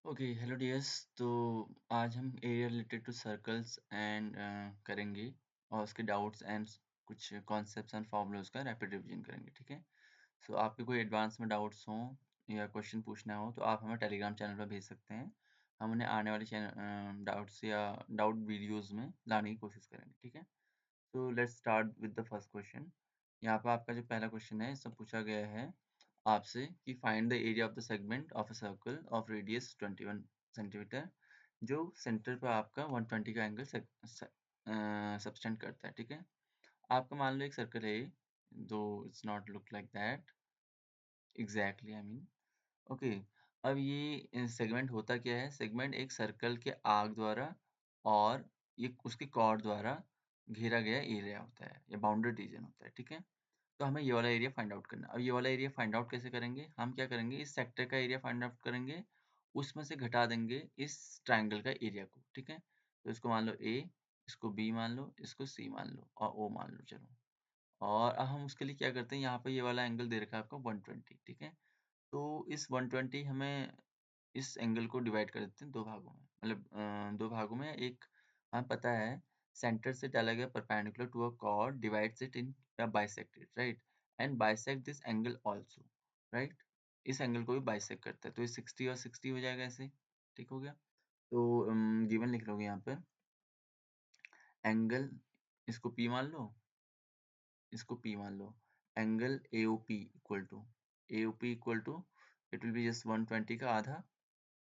Okay hello dears. तो आज हम area related to circles and करेंगे और उसके डाउट्स एंड कुछ कॉन्सेप्ट्स एंड फॉर्मूलाज का रैपिड रिवीजन करेंगे। ठीक है। सो आपके कोई एडवांस में डाउट्स हों या क्वेश्चन पूछना हो तो आप हमें टेलीग्राम चैनल पर भेज सकते हैं। हम उन्हें आने वाले चैनल डाउट्स या डाउट वीडियोस में लाने की कोशिश करेंगे। ठीक है। तो let's start with the first question. यहाँ पर आपका जो पहला क्वेश्चन है इसमें पूछा गया है आपसे कि find the area of the segment of a circle of radius 21 centimetre जो सेंटर पर आपका 120 का एंगल सब्सटेंड करता है। ठीक है। आपका मान लो एक सर्कल है, दो it's not look like that exactly I mean. Okay. अब ये सेगमेंट होता क्या है? सेगमेंट एक सर्कल के आर्क द्वारा और ये उसके कॉर्ड द्वारा घेरा गया एरिया होता है या बाउंडेड रीजन होता है। ठीक है। तो हमें ये वाला एरिया फाइंड आउट करना है। अब ये वाला एरिया फाइंड आउट कैसे करेंगे? हम क्या करेंगे, इस सेक्टर का एरिया फाइंड आउट करेंगे, उसमें से घटा देंगे इस ट्राइंगल का एरिया को। ठीक है। तो इसको मान लो ए, इसको बी मान लो, इसको सी मान लो और ओ मान लो। चलो, और अब हम उसके लिए क्या करते हैं, यहाँ पे ये वाला एंगल दे रखा है आपको 120। ठीक है। तो इस 120 हमें इस एंगल को डिवाइड कर देते हैं दो भागों में, मतलब दो भागों में। एक हमें पता है सेंटर से डाला गया perpendicular to a chord divides it in या bisect it, right, and bisect this angle also, right. इस एंगल को भी बाइसेक्ट करता है, तो ये 60 और 60 हो जाएगा ऐसे। ठीक हो गया। तो गिवन लिख लोगे यहाँ पर एंगल, इसको P मान लो, इसको P मान लो। Angle AOP equal to it will be just 120 का आधा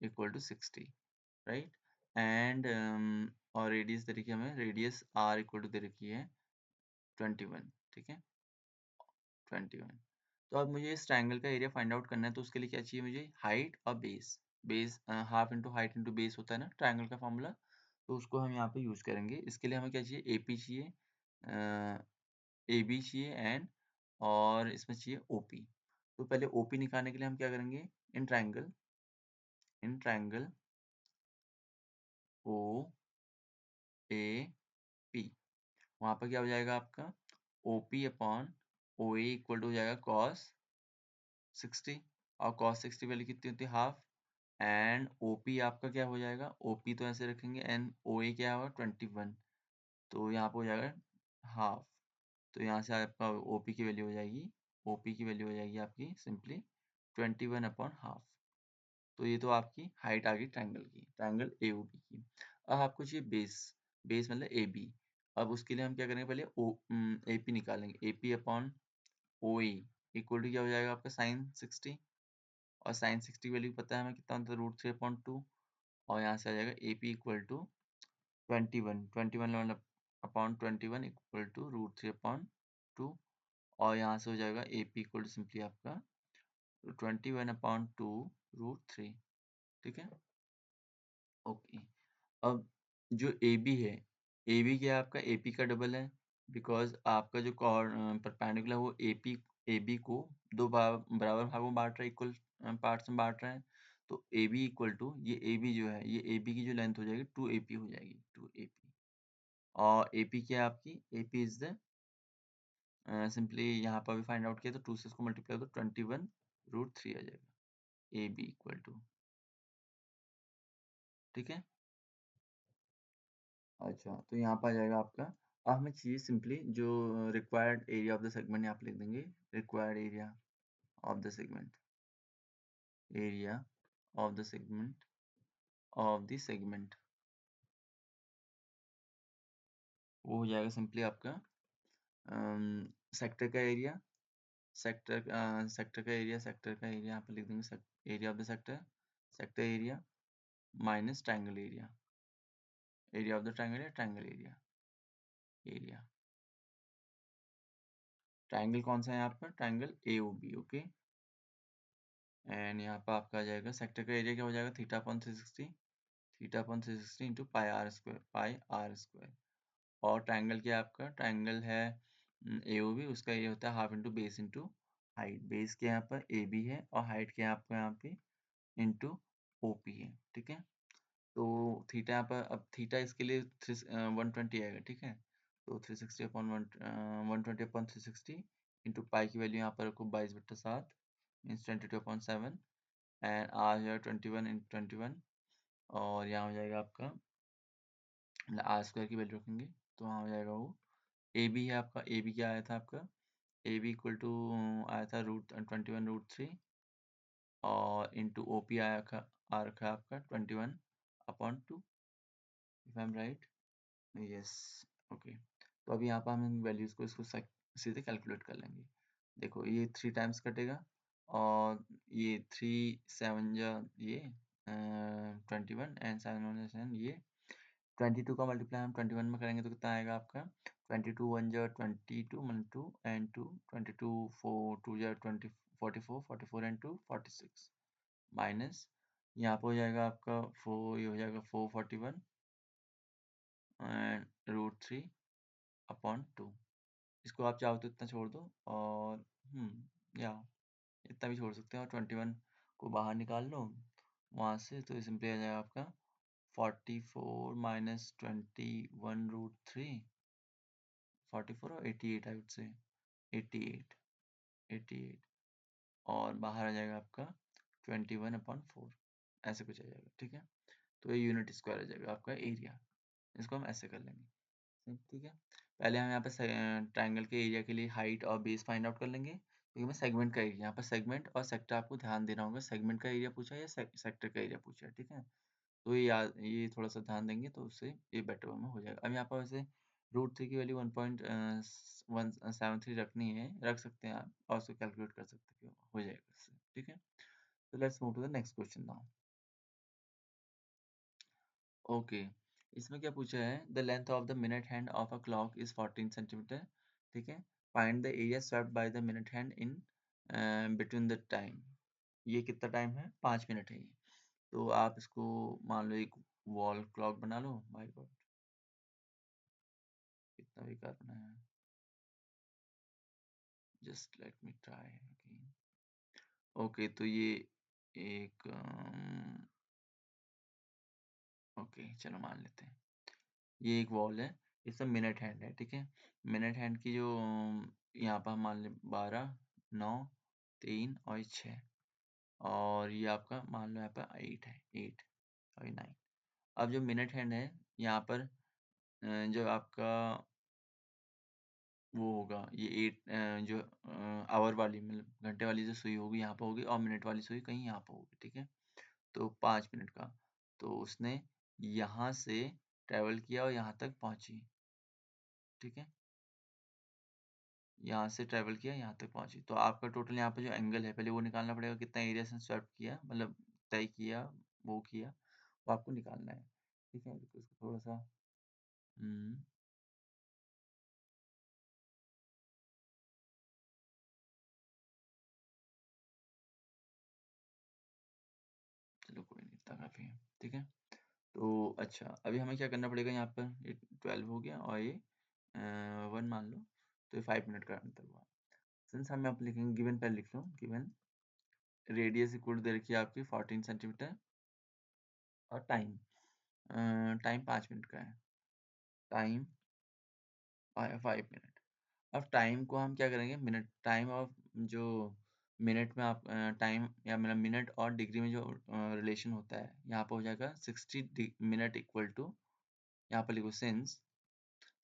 इक्वल टू 60, राइट। एंड और रेडियस दे रखी है हमें, रेडियस R इक्वल टू दे रखी है 21। ठीक है। 21। तो अब मुझे इस ट्राइंगल का एरिया फाइंड आउट करना है, तो उसके लिए क्या चाहिए मुझे? हाइट और base. Base half into height into base होता है ना ट्राइंगल का फॉर्मूला, तो उसको हम यहाँ पे यूज करेंगे। इसके लिए हमें क्या चाहिए? AP चाहिए, AB चाहिए एंड और इसमें चाहिए OP। तो पहले OP निकालने के लिए हम क्या करेंगे? इन ट्राइंगल OAP, वहाँ पर क्या हो जाएगा आपका? OP upon OA equal to हो जाएगा cos 60, और cos 60 वैल्यू कितनी होती है? हाफ। एंड OP आपका क्या हो जाएगा? OP तो ऐसे रखेंगे एंड OA क्या होगा? 21, तो यहाँ पे हो जाएगा हाफ। तो यहाँ से आपका OP की वैल्यू हो जाएगी, OP की वैल्यू हो जाएगी आपकी सिंपली 21 अपॉन हाफ। तो ये तो आपकी हाइट आ गई ट्राइंगल की, ट्राइंगल AOP की। अब आपको चाहिए बेस, बेस मतलब AB। अब उसके लिए हम क्या करेंगे? पहले AP निकालेंगे। AP upon OA equal to क्या हो जाएगा आपका? साइन 60, और साइन 60 वैल्यू पता है हमें कितना होता है? √3/2। और यहाँ से आ जाएगा AP इक्वल टू 21 मतलब अपॉन 21 इक्वल टू √3/2। और यहाँ से हो जाएगा AP इक्वल टू सिंपली आपका 21/2 √3। ठीक है। ओके। अब जो AB है, AB क्या है आपका? AP का डबल है, बिकॉज आपका जो परपेंडिकुलर वो AB को दो बराबर भागों में बांट रहा है, इक्वल पार्ट्स में बांट रहा है। तो AB इक्वल टू ये AB जो है, ये AB की जो लेंथ हो जाएगी 2AP हो जाएगी, 2AP। और AP क्या है आपकी? AP इज द सिंपली यहाँ पर भी फाइंड आउट किया तो 2 से इसको मल्टीप्लाई तो 21 √3 आ जाएगा। AB इक्वल टू, ठीक है। अच्छा, तो यहाँ पर आ जाएगा आपका। अब हमें चाहिए सिंपली जो required area of the segment, यहाँ पे लिख देंगे required area of the segment, area of the segment of the segment, वो हो जाएगा सिंपली आपका सेक्टर का एरिया, सेक्टर का एरिया यहाँ पे लिख देंगे area of the sector, sector area minus triangle area, area of the triangle, triangle area, area. Triangle कौन सा है यहाँ पर? Triangle AOB। ओके। एंड यहाँ पर आपका आ जाएगा सेक्टर का एरिया क्या हो जाएगा? θ/360, θ/360 इंटू पाई आर स्क्वायर। और ट्राइंगल क्या है आपका? ट्राइंगल है AOB, उसका ये होता है half into base into height. Base के यहाँ पर AB है और हाइट के आपका यहाँ पे इंटू OP है। ठीक है। तो थीटा यहाँ पर, अब थीटा इसके लिए 120 आएगा। ठीक है। तो 360 अपॉन 120 अपॉन 360 इंटू पाई की वैल्यू यहाँ पर रखो 22/7 मीन्स 22/7 एंड आर हो जाएगा 21 इंटू 21, और यहाँ हो जाएगा आपका मतलब आर स्क्वायर की वैल्यू रखेंगे तो वहाँ हो जाएगा वो ए बी है आपका। ए बी क्या आया था आपका? ए बी इक्वल टू आया था √21√3, और इंटू ओ पी आ रखा है आपका 21/2, if I am right. Yes. Okay, तो अभी यहाँ पर हम इन वैल्यूज़ को इसको सीधे कैलकुलेट कर लेंगे। देखो ये 3 टाइम्स कटेगा, और ये 3 7 जा ये 21 एंड 7 1 7, ये 22 का मल्टीप्लाई हम 21 में करेंगे तो कितना आएगा आपका? 22 1 जा 22 मतलब 2 एंड 2, 22 4 2 जा 20 44, 44 एंड 2 46, माइनस यहाँ पे हो जाएगा आपका 4, ये हो जाएगा 441 एंड √3/2। इसको आप चाहो तो इतना छोड़ दो, और या इतना भी छोड़ सकते हैं, और 21 को बाहर निकाल लो वहाँ से, तो सिंपली आ जाएगा आपका 44 माइनस 21√3, 44 और 88 आई वुड से, 88, 88, और बाहर आ जाएगा आपका 21/4, ऐसे कुछ आ जाएगा, ठीक है। तो ये यूनिट स्क्वायर आ जाएगा आपका एरिया। इसको हम ऐसे कर लेंगे, ठीक है। पहले हम यहाँ पे ट्रायंगल के एरिया के लिए हाइट और बेस फाइंड आउट कर लेंगे, क्योंकि हमें सेगमेंट का एरिया, यहाँ पर सेगमेंट और सेक्टर आपको ध्यान देना होगा, सेगमेंट का एरिया पूछा है या सेक्टर का एरिया पूछा है, ठीक है। तो ये थोड़ा सा ध्यान देंगे तो उससे ये बेटर में हो जाएगा। अब यहाँ पर वैसे √3 की वैल्यू 1.173 रखनी है, रख सकते हैं आप, और उसको कैलकुलेट कर सकते हैं, हो जाएगा इससे, ठीक है। तो let's move to the next question now. Okay, इसमें क्या पूछा है? The length of the minute hand of a clock is 14 centimetre, ठीक है। Find the area swept by the minute hand in between the time. ये कितना time है? 5 minute है ये। तो आप इसको मान लो एक वॉल क्लॉक बना लो। माय गॉड, कितना बेकार बनाया है। Just let me try again. Okay, तो ये एक ओके चलो मान लेते हैं ये एक वॉल है, इसमें मिनट हैंड है, ठीक है। मिनट हैंड की जो यहाँ पर हम मान लें 12 9 3 और 6, और ये आपका मान लो यहाँ पर 8 है, 8 और 9। अब जो मिनट हैंड है यहाँ पर जो आपका वो होगा ये 8 जो आवर वाली मतलब घंटे वाली जो सुई होगी यहाँ पर होगी, और मिनट वाली सुई कहीं यहाँ पर होगी, ठीक है। तो 5 मिनट का, तो उसने यहाँ से ट्रेवल किया और यहाँ तक पहुँची, ठीक है। यहाँ से ट्रैवल किया, यहाँ तक पहुँची, तो आपका टोटल यहाँ पे जो एंगल है पहले वो निकालना पड़ेगा, कितना एरिया से स्वेप्ट किया मतलब तय किया, वो किया, वो आपको निकालना है, ठीक है। तो इसको थोड़ा सा हम्म चलो कोई नहीं, इतना काफी है, ठीक है। तो अच्छा, अभी हमें क्या करना पड़ेगा? यहाँ पर ये 12 हो गया, और ये 1 मान लो, तो ये 5 मिनट का अंतर हुआ। सिंस हम यहाँ पे लिखेंगे गिवन, पहले लिख लो गिवन रेडियस इक्वल दे रखी है आपकी 14 सेंटीमीटर, और टाइम टाइम 5 मिनट का है, टाइम 5 मिनट। अब टाइम को हम क्या करेंगे? मिनट टाइम ऑफ जो मिनट में आप टाइम या मतलब मिनट और डिग्री में जो रिलेशन होता है, यहाँ पर हो जाएगा 60 मिनट इक्वल टू, यहाँ पर लिखो सिंस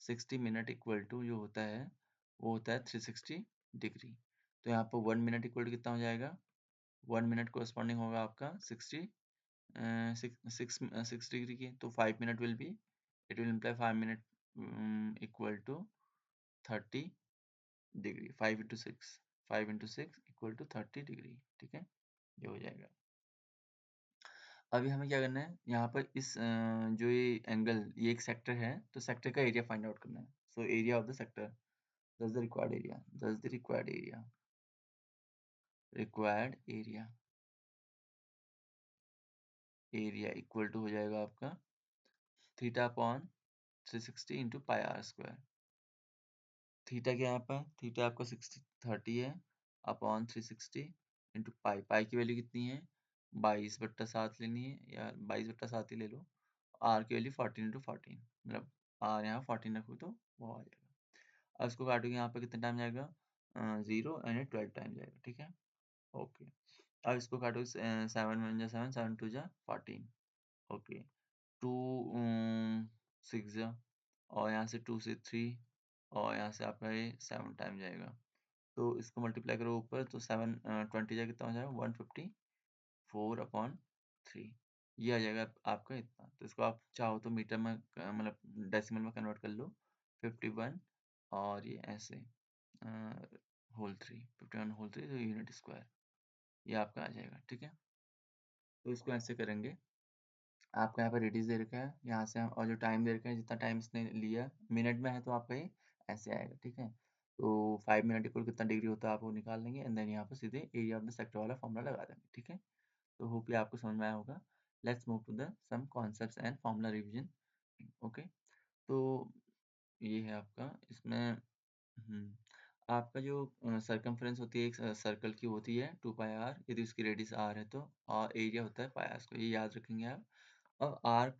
60 मिनट इक्वल टू जो होता है वो होता है 360 डिग्री। तो यहाँ पर 1 मिनट इक्वल टू कितना हो जाएगा? 1 मिनट कोरस्पॉन्डिंग होगा आपका 6 डिग्री की, तो 5 minute will be, it will imply 5 minute equal to 30 degree. 5 into six equal to 30 degree, ठीक है। ये हो जाएगा। अभी हमें क्या करना है? यहाँ पर इस जो ये एंगल, ये एक सेक्टर है, तो सेक्टर का एरिया फाइंड आउट करना है। So area of the sector, that's the required area, that's the required area, required area, area equal to हो जाएगा आपका theta upon 360 into pi r square. Theta क्या है यहाँ पर? थीटा आपका 30 है अपॉन 360 इंटू पाई। पाई की वैल्यू कितनी है? 22/7 लेनी है, या 22/7 ही ले लो। आर की वैल्यू 14 इंटू 14, मतलब आर यहाँ 14 रखो तो वो आ जाएगा। अब इसको काटोगे यहाँ पर कितना टाइम जाएगा? 0 एंड 12 टाइम जाएगा, ठीक है। ओके, अब इसको काटो, 7 1 जा 7, 7 2 जा 14। ओके, 2 6 जा, और यहाँ से 2 से 3, और यहाँ से आपका ये 7 टाइम जाएगा। तो इसको मल्टीप्लाई करो ऊपर, तो 20 जा कितना हो जाएगा, 154/3। ये आ जाएगा आपका इतना। तो इसको आप चाहो तो मीटर में मतलब डेसिमल में कन्वर्ट कर लो, 51, और ये ऐसे होल 3, 51 होल 3 तो यूनिट स्क्वायर, ये आपका आ जाएगा। ठीक है, तो इसको ऐसे करेंगे। आपका यहाँ पे रेडियस दे रखा है, यहाँ से हम, और जो टाइम दे रखा है, जितना टाइम इसने लिया मिनट में है, तो आपका ये ऐसे आएगा। ठीक है, तो 5 मिनट इक्वल कितना डिग्री होता है आप वो निकाल लेंगे, एंड देन यहाँ पर सीधे एरिया ऑफ द सेक्टर वाला फॉर्मूला लगा देंगे। ठीक है, तो होप ये आपको समझ में आया होगा। Let's move to the some concepts and formula revision. Okay, तो ये है आपका इसमें। आपका जो सरकमफ्रेंस होती है एक सर्कल की, होती है 2 पाई आर, यदि उसकी रेडियस आर है तो, और एरिया होता है पाई आर स्क्वायर, ये याद रखेंगे आप। अब आर्क,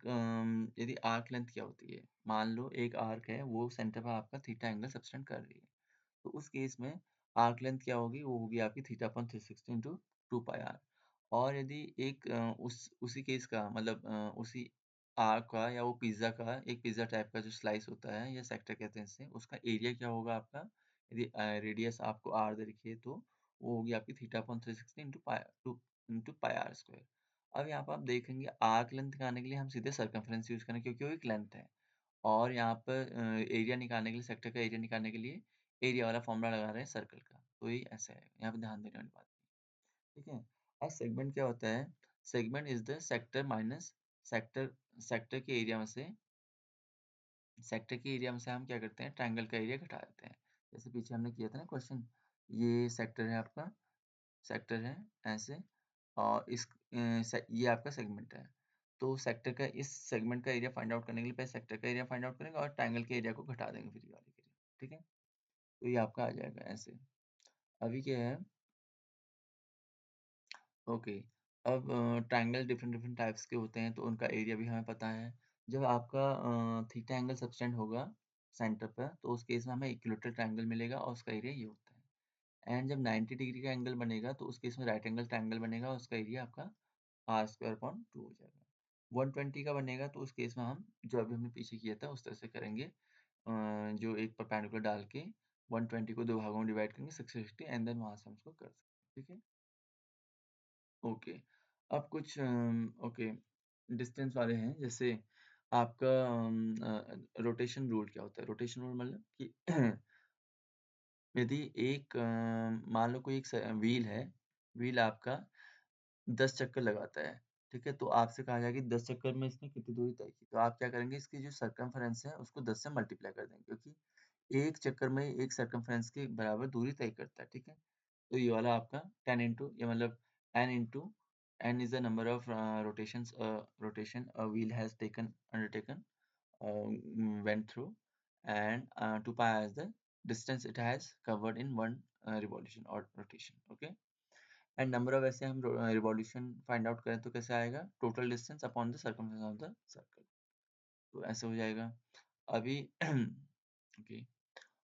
यदि आर्क लेंथ क्या होती है, मान लो एक आर्क है, वो सेंटर पर आपका थीटा एंगल सब्टेंड कर रही है, तो उस केस में आर्क लेंथ क्या होगी, वो होगी आपकी theta upon 360 into 2 pi r. और यदि एक उसी केस का मतलब उसी आर्क का, या वो पिज्ज़ा का, एक पिज्ज़ा टाइप का जो स्लाइस होता है, या सेक्टर कहते हैं इसे, उसका एरिया क्या होगा आपका, यदि रेडियस आपको आर दे रखी है, तो वो होगी आपकी theta upon 360 into pi r square. अब यहाँ पर आप देखेंगे आर्क लेंथ निकालने के लिए हम सीधे सर्कमफ्रेंस यूज करें, क्योंकि वो एक लेंथ है। और यहाँ पर एरिया निकालने के लिए, सेक्टर का एरिया निकालने के लिए एरिया वाला फॉर्मूला लगा रहे हैं सर्कल का, तो ये ऐसा है, यहाँ पे ध्यान देने वाली बात है। ठीक है, अब सेगमेंट क्या होता है, segment is the sector minus sector, sector के एरिया में से, सेक्टर के एरिया में से हम क्या करते हैं, ट्रायंगल का एरिया घटा देते हैं। जैसे पीछे हमने किया था ना क्वेश्चन, ये सेक्टर है आपका, सेक्टर है ऐसे, और ये आपका सेगमेंट है। तो सेक्टर का, इस सेगमेंट का एरिया फाइंड आउट करने के लिए पहले सेक्टर का एरिया फाइंड आउट करेंगे, और ट्रायंगल के एरिया को घटा देंगे फिर ये वाले के लिए। ठीक है, तो ये आपका आ जाएगा ऐसे। अभी क्या है, ओके, अब ट्रायंगल डिफरेंट डिफरेंट टाइप्स के होते हैं, तो उनका एरिया भी हमें पता है। जब आपका थीटा एंगल सब्टेंड होगा सेंटर पर, तो उस केस में हमें इक्विलेटरल ट्रायंगल मिलेगा, और उसका एरिया ये होता है। एंड जब 90 डिग्री का एंगल बनेगा, तो उस केस में राइट एंगल ट्रायंगल बनेगा, और उसका एरिया आपका आर स्क्वायर अपॉन 2 हो जाएगा। 120 का बनेगा, तो उस केस में हम जो अभी हमने पीछे किया था उस तरह से करेंगे, जो एक परपेंडिकुलर डाल के 120 को दो भागों में डिवाइड करेंगे, 660, एंड देन वहां से हम उसको कर सकते हैं। ठीक है, ओके, अब कुछ ओके डिस्टेंस वाले हैं, जैसे आपका रोटेशन रूल क्या होता है, रोटेशन रूल मतलब कि यदि एक मान लो कोई एक व्हील है, व्हील आपका 10 चक्कर लगाता है, ठीक है, तो आपसे कहा जाएगा कि 10 चक्कर में इसने कितनी दूरी तय की, तो आप क्या करेंगे, इसकी जो सरकमफेरेंस है उसको 10 से मल्टीप्लाई कर देंगे, क्योंकि एक चक्कर में एक सरकमफेरेंस के बराबर दूरी तय करता है। ठीक है, तो ये वाला आपका 10 इंटू, ये मतलब n into, n is the number of rotations, rotation a wheel has taken undertaken went through, and 2 pi is the distance it has covered in one revolution or rotation. Okay, and number of, ऐसे हम revolution find out करें तो कैसे आएगा, total distance upon the circumference of the circle, तो ऐसे हो जाएगा। अभी ओके,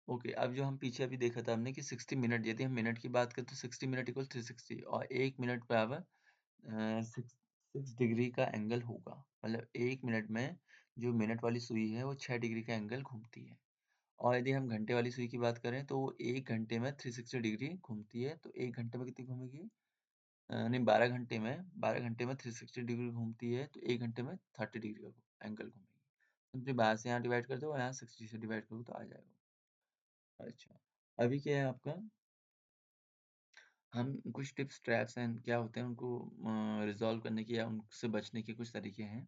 ओके, अब जो हम पीछे अभी देखा था हमने कि 60 मिनट, यदि हम मिनट की बात करें तो 60 मिनट इक्वल 360, और 1 मिनट बराबर 6 डिग्री का एंगल होगा, मतलब 1 मिनट में जो मिनट वाली सुई है वो 6 डिग्री का एंगल घूमती है। और यदि हम घंटे वाली सुई की बात करें तो वो 1 घंटे में 360 डिग्री घूमती है, तो 1 घंटे में कितनी घूमेगी, नहीं, 12 घंटे में 360 डिग्री घूमती है, तो 1 घंटे में 30 डिग्री का एंगल घूमेगी। सिंपली 12 से यहाँ डिवाइड कर दो, और यहाँ 60 से डिवाइड करो तो आ जाएगा। अच्छा, अभी क्या है आपका, हम कुछ टिप्स ट्रैप्स एंड क्या होते हैं उनको रिजॉल्व करने की, या उनसे बचने के कुछ तरीके हैं।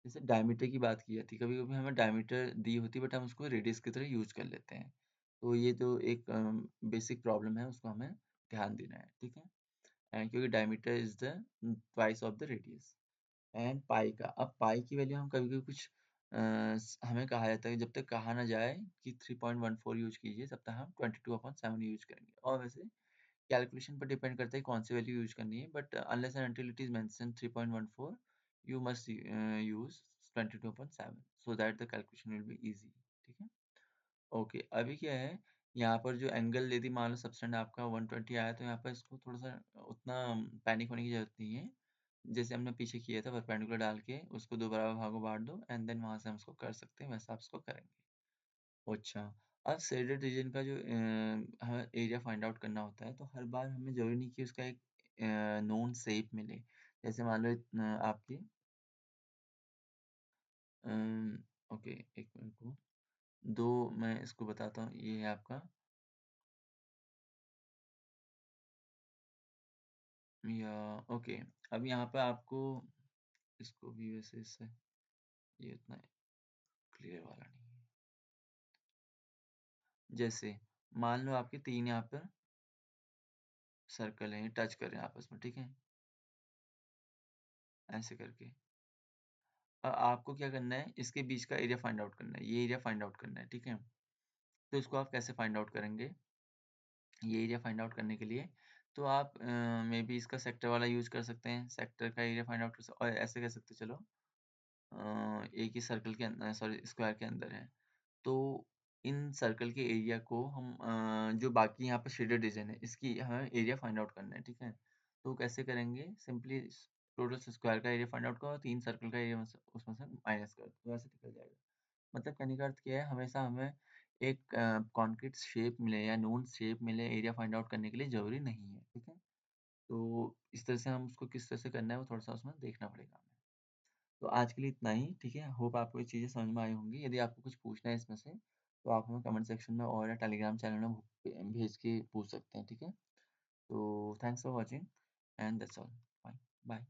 जैसे डायमीटर की बात की जाती है, कभी कभी हमें डायमीटर दी होती है, बट हम उसको रेडियस की तरह यूज कर लेते हैं, तो ये जो एक बेसिक प्रॉब्लम है उसको हमें ध्यान देना है। ठीक है, एंड क्योंकि diameter is the twice of the radius. And pi का, अब पाई की वैल्यू हम कभी कभी कुछ हमें कहा जाता है कि जब तक कहा ना जाए कि 3.14 यूज कीजिए, तब तक हम 22/7 यूज करेंगे, और वैसे कैलकुलेशन पर डिपेंड करता है कौन सी वैल्यू यूज करनी है, but unless and until it is mentioned 3.14, you must use 22/7 so that the calculation will be easy। ठीक है, ओके, अभी क्या है, यहाँ पर जो एंगल यदि मान लो सबटेंड आपका 120 आया तो यहाँ पर इसको थोड़ा-सा उतना पैनिक होने की ज़रूरत नहीं है। जैसे हमने पीछे किया था परपेंडिकुलर डाल के उसको 2 बराबर भागों बाँट दो एंड देन वहाँ से हम उसको कर सकते हैं, वैसा आप इसको करेंगे। अच्छा, अब शेडेड रीजन का जो हमें एरिया फाइंड आउट करना होता है, तो हर बार हमें ज़रूरी नहीं कि उसका एक नोन शेप मिले। जैसे मान लो आपकी अम, ओके, एक मिनट को 2 मैं इसको बताता हूँ, ये है आपका या ओके, अब यहाँ पे आपको इसको भी वैसे इससे ये उतना क्लियर वाला नहीं है। जैसे मान लो आपके 3 यहाँ पर सर्कल हैं, ये टच कर रहे हैं आपस में, ठीक है? ऐसे करके। आपको क्या करना है, इसके बीच का एरिया फाइंड आउट करना है, ये एरिया फाइंड आउट करना है, ठीक है? तो इसको आप कैसे फाइंड आउट करेंगे? ये एरिया फाइंड आउट करने के लिए तो आप मेबी इसका सेक्टर वाला यूज़ कर सकते हैं, सेक्टर का एरिया फाइंड आउट कर सक और ऐसे कह सकते हैं चलो एक ही सर्कल के सॉरी स्क्वायर के अंदर है। तो इन सर्कल के एरिया को हम जो बाकी यहाँ पे शेडेड रीजन है, इसकी हमें एरिया फाइंड आउट करना है, ठीक है? तो कैसे करेंगे? सिंपली टोटल स्क्वायर का एरिया फाइंड आउट करो और 3 सर्कल का एरिया में से उसमें से माइनस कर दो, तो ऐसे निकल जाएगा। मतलब कहने का अर्थ क्या है, हमेशा हमें एक कॉन्क्रीट शेप मिले या नोन शेप मिले एरिया फाइंड आउट करने के लिए ज़रूरी नहीं है, ठीक है? तो इस तरह से हम उसको किस तरह से करना है, वो थोड़ा-सा उसमें देखना पड़ेगा हमें। तो आज के लिए इतना ही, ठीक है? होप आपको ये चीज़ें समझ में आई होंगी। यदि आपको कुछ पूछना है इसमें से, तो आप हमें कमेंट सेक्शन में और या टेलीग्राम चैनल में भेज के पूछ सकते हैं, ठीक है? तो thanks for watching and that's all. Fine, bye.